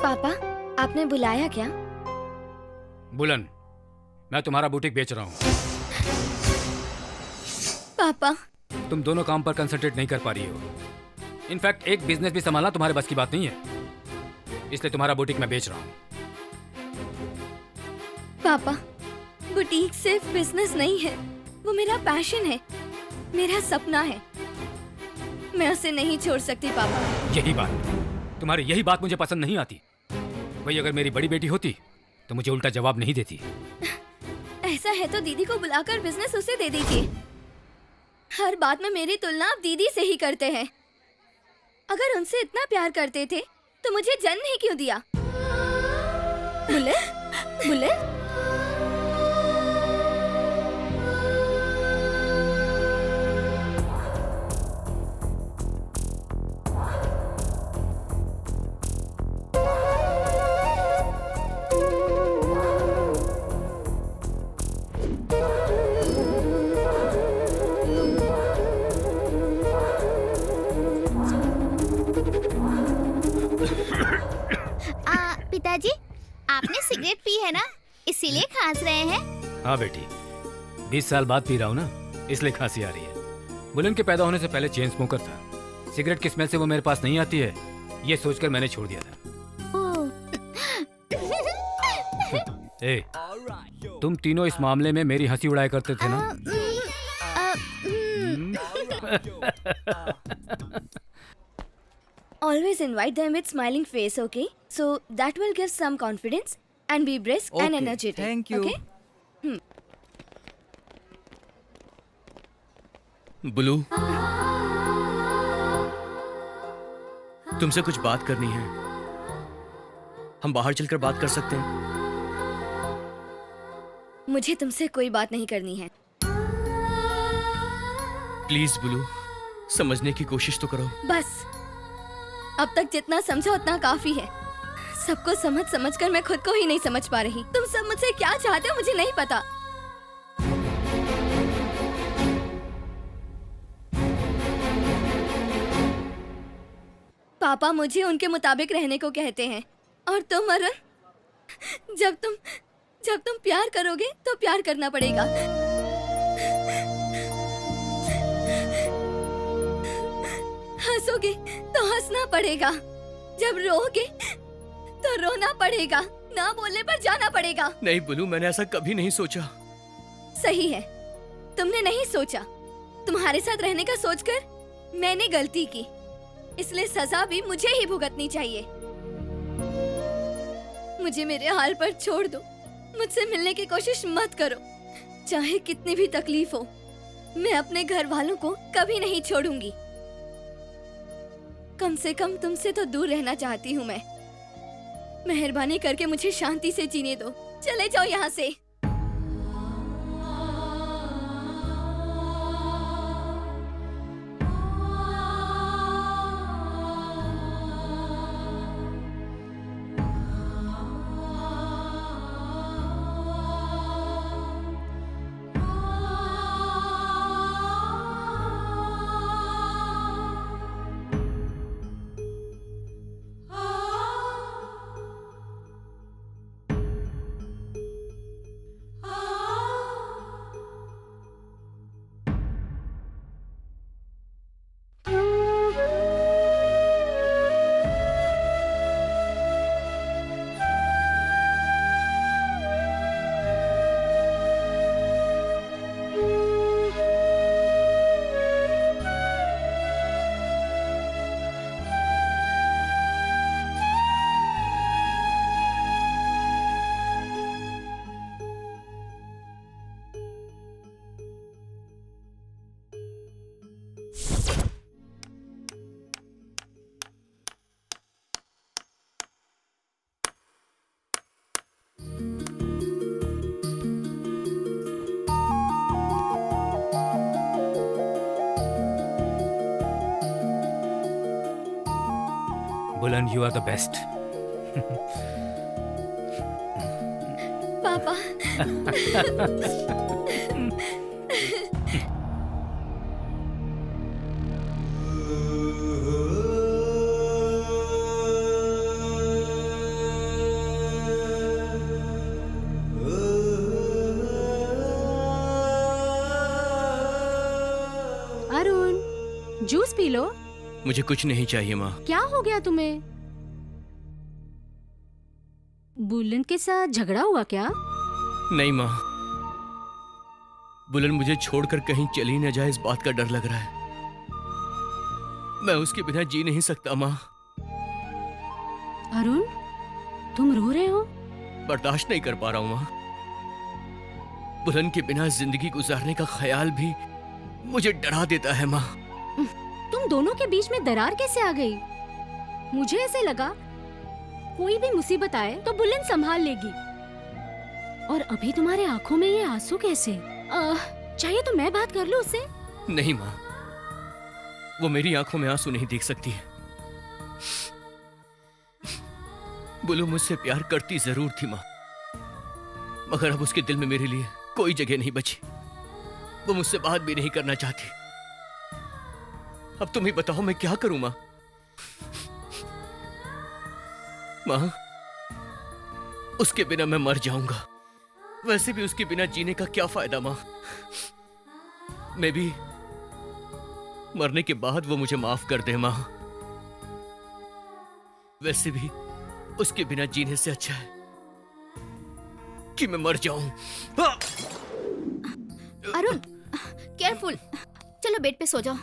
पापा, आपने बुलाया क्या? बुलन, मैं तुम्हारा बुटीक बेच रहा हूँ। पापा, तुम दोनों काम पर कंसंट्रेट नहीं कर पा रही हो। इनफैक्ट एक बिजनेस भी संभालना तुम्हारे बस की बात नहीं है, इसलिए तुम्हारा बुटीक मैं बेच रहा हूँ। पापा, बुटीक सिर्फ बिजनेस नहीं है, वो मेरा पैशन है, मेरा सपना है। मैं उसे नहीं छोड़ सकती पापा। तुम्हारी यही बात मुझे पसंद नहीं आती। वही अगर मेरी बड़ी बेटी होती तो मुझे उल्टा जवाब नहीं देती। ऐसा है तो दीदी को बुलाकर बिजनेस उसे दे दीजिए। हर बात में मेरी तुलना आप दीदी से ही करते हैं। अगर उनसे इतना प्यार करते थे तो मुझे जन्म ही क्यों दिया? Bullet, bullet. पिताजी, आपने सिगरेट पी है ना, इसीलिए खांस रहे हैं? हाँ बेटी, 20 साल बाद पी रहा हूँ ना, इसलिए खांसी आ रही है। बुलन के पैदा होने से पहले चेन स्मोकर था। सिगरेट की स्मेल से वो मेरे पास नहीं आती है, ये सोचकर मैंने छोड़ दिया था। ए, तुम तीनों इस मामले में मेरी हंसी उड़ाया करते थे ना? Always invite them with smiling face, okay? So that will give some confidence and be brisk and energetic. Thank you. Okay? Blue, तुमसे कुछ बात करनी है। हम बाहर चलकर बात कर सकते हैं? मुझे तुमसे कोई बात नहीं करनी है। प्लीज बुलू, समझने की कोशिश तो करो। बस, अब तक जितना समझा उतना काफी है। सबको समझ समझकर मैं खुद को ही नहीं समझ पा रही। तुम सब मुझसे क्या चाहते हो मुझे नहीं पता। पापा मुझे उनके मुताबिक रहने को कहते हैं और तुम अरुण, जब तुम प्यार करोगे तो प्यार करना पड़ेगा। हंसोगे तो हंसना पड़ेगा, जब रोओगे तो रोना पड़ेगा, ना बोलने पर जाना पड़ेगा। नहीं बुलू, मैंने ऐसा कभी नहीं सोचा। सही है, तुमने नहीं सोचा। तुम्हारे साथ रहने का सोचकर मैंने गलती की, इसलिए सजा भी मुझे ही भुगतनी चाहिए। मुझे मेरे हाल पर छोड़ दो, मुझसे मिलने की कोशिश मत करो। चाहे कितनी भी तकलीफ हो, मैं अपने घर वालों को कभी नहीं छोड़ूंगी। कम से कम तुमसे तो दूर रहना चाहती हूँ मैं। मेहरबानी करके मुझे शांति से जीने दो। चले जाओ यहाँ से। बुलन, you are the best. पापा। Juice P low. मुझे कुछ नहीं चाहिए माँ। क्या हो गया तुम्हें? बुलन के साथ झगड़ा हुआ क्या? नहीं माँ, बुलन मुझे छोड़कर कहीं चली न जाए इस बात का डर लग रहा है। मैं उसके बिना जी नहीं सकता माँ। अरुण, तुम रो रहे हो? बर्दाश्त नहीं कर पा रहा हूँ माँ। बुलन के बिना जिंदगी गुजारने का ख्याल भी मुझे डरा देता है माँ। तुम दोनों के बीच में दरार कैसे आ गई? मुझे ऐसे लगा कोई भी मुसीबत आए तो बुलन संभाल लेगी। और अभी तुम्हारे आंखों में ये आंसू कैसे? चाहिए तो मैं बात कर लूं उससे। नहीं माँ, वो मेरी आंखों में आंसू नहीं देख सकती है। बुलू मुझसे प्यार करती जरूर थी माँ, मगर अब उसके दिल में मेरे लिए कोई जगह नहीं बची। वो मुझसे बात भी नहीं करना चाहती। अब तुम ही बताओ मैं क्या करूं माँ? माँ, उसके बिना मैं मर जाऊंगा। वैसे भी उसके बिना जीने का क्या फायदा माँ? मैं भी मरने के बाद वो मुझे माफ कर दे माँ। वैसे भी उसके बिना जीने से अच्छा है कि मैं मर जाऊं। अरुण, केयरफुल। चलो बेड पे सो जाओ।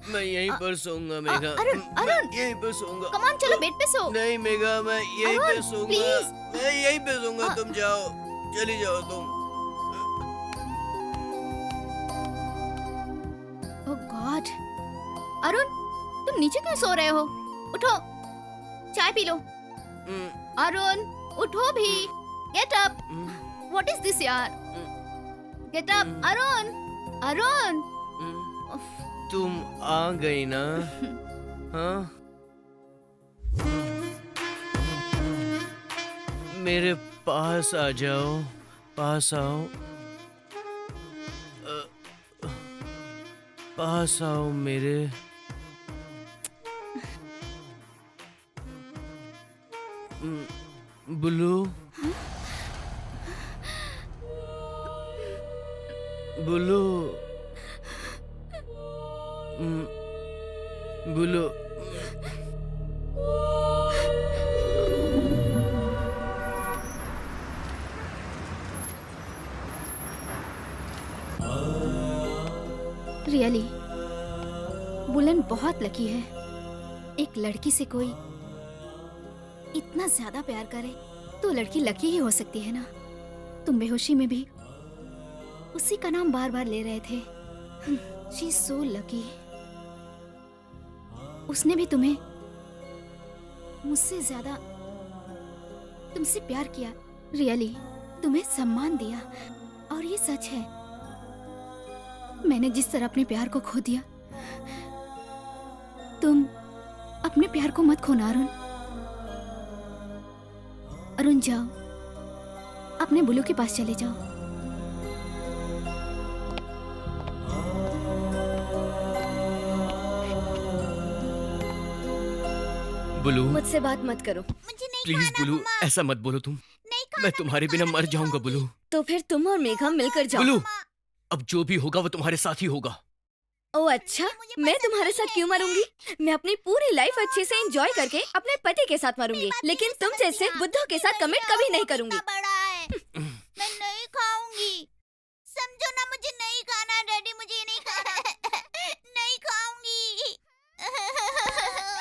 मैं यहीं पर सोऊंगा मेघा। अरुण, अरुण, यहीं पर सोऊंगा। कम ऑन, चलो बेड पे सो। नहीं मेघा, मैं यहीं पे अरुण, सोऊंगा। प्लीज। मैं यहीं पे सोऊंगा। तुम जाओ, चली जाओ तुम। ओह गॉड, अरुण, तुम नीचे क्यों सो रहे हो? उठो, चाय पी लो। अरुण, उठो भी। Get up. What is this यार? Get up, Arun, Arun. तुम आ गई ना? हाँ? मेरे पास आ जाओ, पास आओ। पास आओ मेरे। बुलू, बुलू, बुलू। रियली, बुलन बहुत लकी है। एक लड़की से कोई इतना ज्यादा प्यार करे तो लड़की लकी ही हो सकती है ना। तुम बेहोशी में भी उसी का नाम बार बार ले रहे थे। She is so lucky. उसने भी तुम्हें मुझसे ज्यादा तुमसे प्यार किया। रियली, तुम्हें सम्मान दिया। और ये सच है, मैंने जिस तरह अपने प्यार को खो दिया, तुम अपने प्यार को मत खोना अरुण। अरुण, जाओ, अपने बुलू के पास चले जाओ। बुलू, मुझसे बात मत करो। मुझे नहीं प्लीज बुलू, ऐसा मत बोलो तुम। मैं तुम्हारे बिना मर जाऊंगा बुलू। तो फिर तुम और मेघा मिलकर जाओ। बुलू, अब जो भी होगा वो तुम्हारे साथ ही होगा। ओह अच्छा, मैं तुम्हारे साथ क्यों मरूंगी? मैं अपनी पूरी लाइफ अच्छे से एंजॉय करके अपने पति के साथ मरूंगी, लेकिन तुम जैसे बुद्धों के साथ कमिट कभी नहीं करूंगी। बड़ा है, मैं नहीं खाऊंगी। समझो ना, मुझे नहीं खाना। डैडी, मुझे नहीं खाना। नहीं खाऊंगी।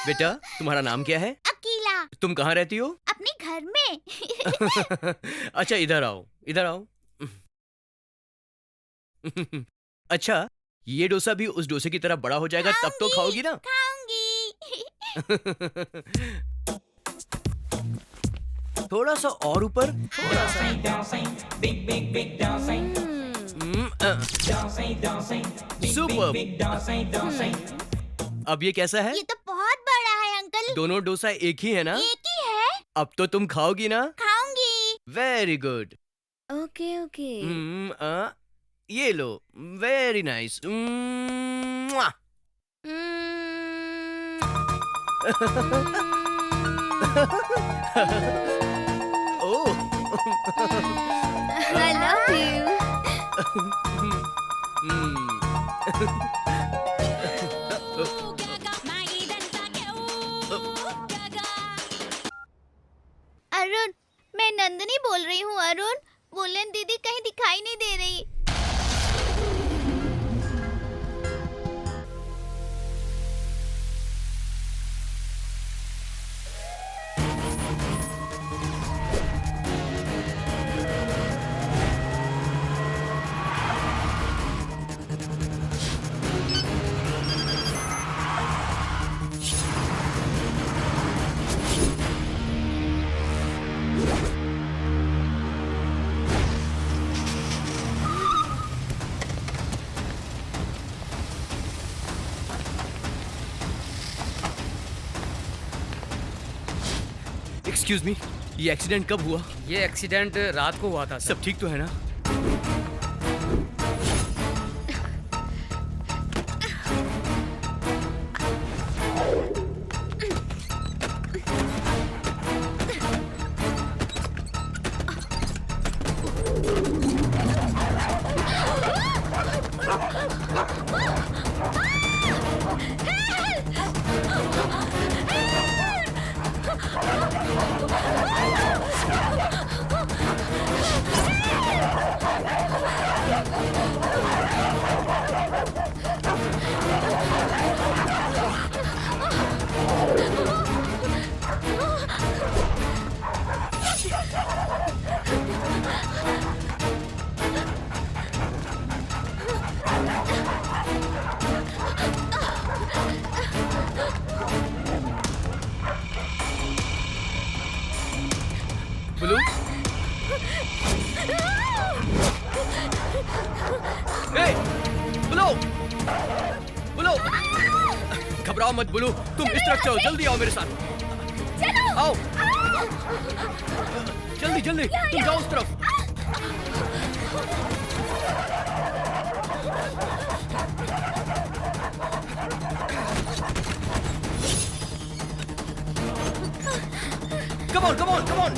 बेटा, तुम्हारा नाम क्या है? अकेला, तुम कहाँ रहती हो? अपने घर में। अच्छा, इधर आओ, इधर आओ। अच्छा, ये डोसा भी उस डोसे की तरह बड़ा हो जाएगा तब तो खाओगी ना? खाऊंगी। थोड़ा सा और ऊपर, थोड़ा सा। सुपर। अब ये कैसा है? ये तो बहुत बड़ा है अंकल। दोनों डोसा एक ही है ना? एक ही है। अब तो तुम खाओगी ना? खाऊंगी। Very good. Okay okay. ये लो, very nice. I love you. Excuse me, ये एक्सीडेंट कब हुआ? ये एक्सीडेंट रात को हुआ था सर। सब ठीक तो है ना? बुलू, ए, बुलू, बुलू, घबराओ मत बुलू, तुम इस तरफ चलो, जल्दी आओ मेरे साथ। आओ, जल्दी जल्दी, तुम जाओ उस तरफ। Come on, come on, come on.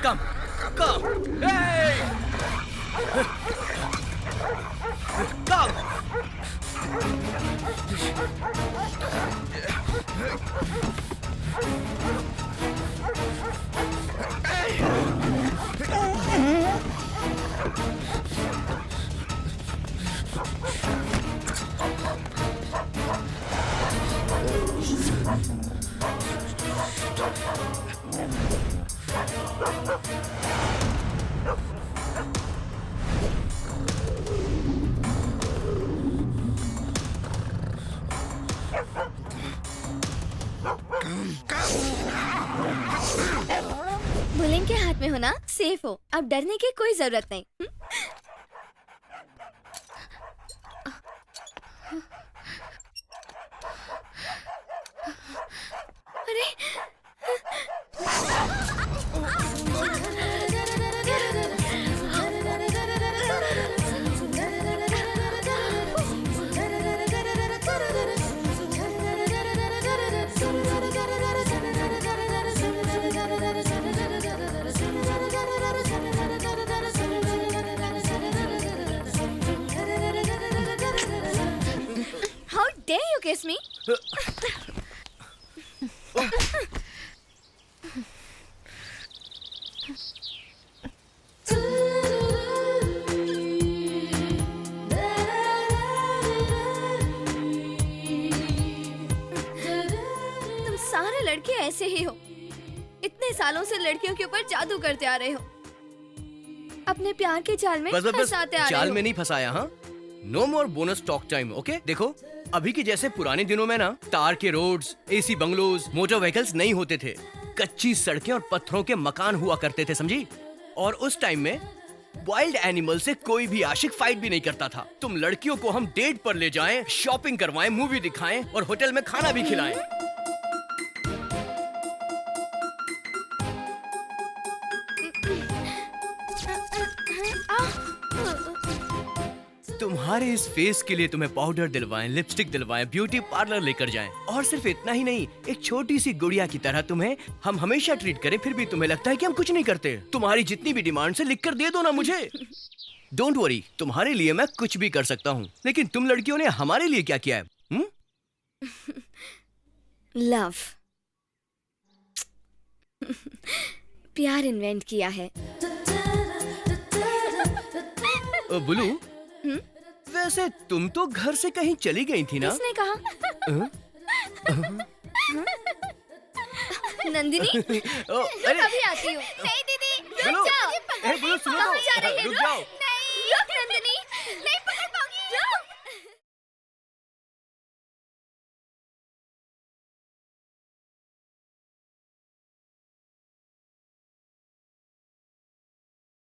Come, come, hey! Come! Boolean के हाथ में हो ना, सेफ हो। अब डरने की कोई जरूरत नहीं। अरे how dare you kiss me? तुम सारे लड़के ऐसे ही हो। इतने सालों से लड़कियों के ऊपर जादू करते आ रहे हो। अपने प्यार के जाल में फंसाते आ रहे हो। जाल में नहीं फंसाया, हाँ? नो मोर बोनस टॉक टाइम, ओके? देखो, अभी के जैसे पुराने दिनों में ना तार के roads, AC bungalows, motor vehicles नहीं होते थे। कच्ची सड़कें और पत्थरों के मकान हुआ करते थे, समझी? और उस टाइम में वाइल्ड एनिमल से कोई भी आशिक फाइट भी नहीं करता था। तुम लड़कियों को हम डेट पर ले जाएं, शॉपिंग करवाएं, मूवी दिखाएं और होटल में खाना भी खिलाएं। तुम्हारे इस फेस के लिए तुम्हें पाउडर दिलवाएं, लिपस्टिक दिलवाएं, ब्यूटी पार्लर लेकर जाएं, और सिर्फ इतना ही नहीं, एक छोटी सी गुड़िया की तरह तुम्हें हम हमेशा ट्रीट करें, फिर भी तुम्हें लगता है कि हम कुछ नहीं करते। तुम्हारी जितनी भी डिमांड है लिख कर दे दो ना मुझे। डोंट वरी, तुम्हारे लिए मैं कुछ भी कर सकता हूँ। लेकिन तुम लड़कियों ने हमारे लिए क्या किया है? लव, प्यार इन्वेंट किया है। बुलू, वैसे तुम तो घर से कहीं चली गई थी ना? किसने कहा? नंदिनी, ओ, रुक, अभी आती हूँ। नहीं दीदी, बोलो, रुक जाओ। बोलो, सुनो कहाँ तो, जा रही है? रुक जाओ।